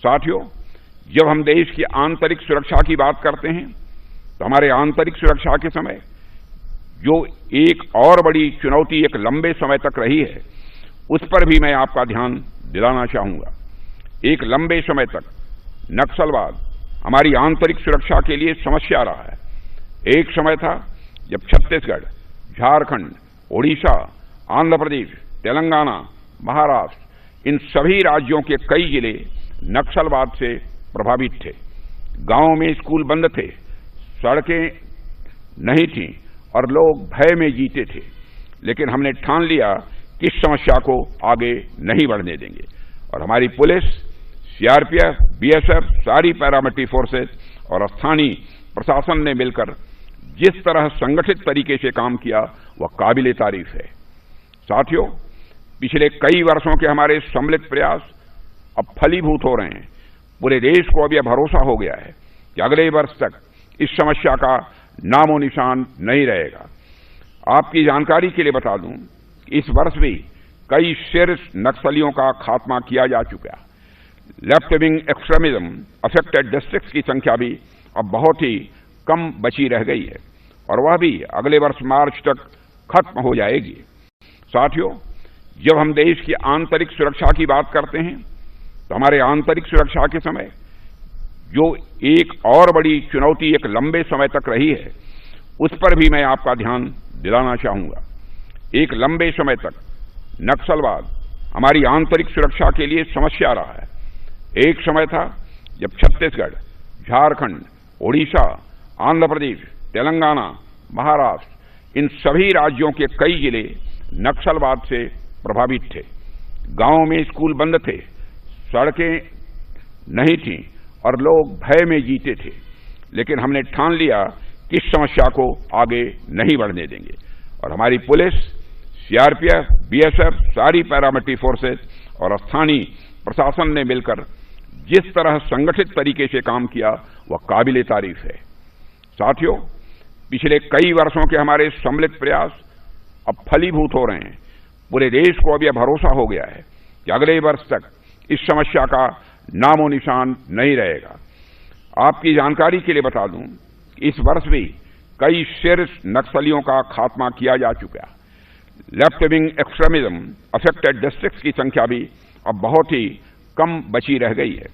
साथियों, जब हम देश की आंतरिक सुरक्षा की बात करते हैं तो हमारे आंतरिक सुरक्षा के समय जो एक और बड़ी चुनौती एक लंबे समय तक रही है, उस पर भी मैं आपका ध्यान दिलाना चाहूंगा। एक लंबे समय तक नक्सलवाद हमारी आंतरिक सुरक्षा के लिए समस्या रहा है। एक समय था जब छत्तीसगढ़, झारखंड, ओडिशा, आंध्र प्रदेश, तेलंगाना, महाराष्ट्र, इन सभी राज्यों के कई जिले नक्सलवाद से प्रभावित थे। गांवों में स्कूल बंद थे, सड़कें नहीं थीं और लोग भय में जीते थे। लेकिन हमने ठान लिया कि इस समस्या को आगे नहीं बढ़ने देंगे और हमारी पुलिस, सीआरपीएफ, बीएसएफ, सारी पैरामिलिट्री फोर्सेस और स्थानीय प्रशासन ने मिलकर जिस तरह संगठित तरीके से काम किया वह काबिले तारीफ है। साथियों, पिछले कई वर्षों के हमारे सम्मिलित प्रयास अब फलीभूत हो रहे हैं। पूरे देश को अब यह भरोसा हो गया है कि अगले वर्ष तक इस समस्या का नामो निशान नहीं रहेगा। आपकी जानकारी के लिए बता दूं, इस वर्ष भी कई शीर्ष नक्सलियों का खात्मा किया जा चुका है। Left wing extremism affected districts की संख्या भी अब बहुत ही कम बची रह गई है और वह भी अगले वर्ष मार्च तक खत्म हो जाएगी। साथियों, जब हम देश की आंतरिक सुरक्षा की बात करते हैं तो हमारे आंतरिक सुरक्षा के समय जो एक और बड़ी चुनौती एक लंबे समय तक रही है, उस पर भी मैं आपका ध्यान दिलाना चाहूंगा। एक लंबे समय तक नक्सलवाद हमारी आंतरिक सुरक्षा के लिए समस्या रहा है। एक समय था जब छत्तीसगढ़, झारखंड, ओडिशा, आंध्र प्रदेश, तेलंगाना, महाराष्ट्र, इन सभी राज्यों के कई जिले नक्सलवाद से प्रभावित थे। गांवों में स्कूल बंद थे, सड़कें नहीं थीं और लोग भय में जीते थे। लेकिन हमने ठान लिया कि इस समस्या को आगे नहीं बढ़ने देंगे और हमारी पुलिस, सीआरपीएफ, बीएसएफ, सारी पैरामिलिट्री फोर्सेस और स्थानीय प्रशासन ने मिलकर जिस तरह संगठित तरीके से काम किया वह काबिले तारीफ है। साथियों, पिछले कई वर्षों के हमारे सम्मिलित प्रयास अब फलीभूत हो रहे हैं। पूरे देश को अब यह भरोसा हो गया है कि अगले वर्ष तक इस समस्या का नामो निशान नहीं रहेगा। आपकी जानकारी के लिए बता दूं, इस वर्ष भी कई शीर्ष नक्सलियों का खात्मा किया जा चुका है। Left wing extremism affected districts की संख्या भी अब बहुत ही कम बची रह गई है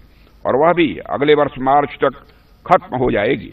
और वह भी अगले वर्ष मार्च तक खत्म हो जाएगी।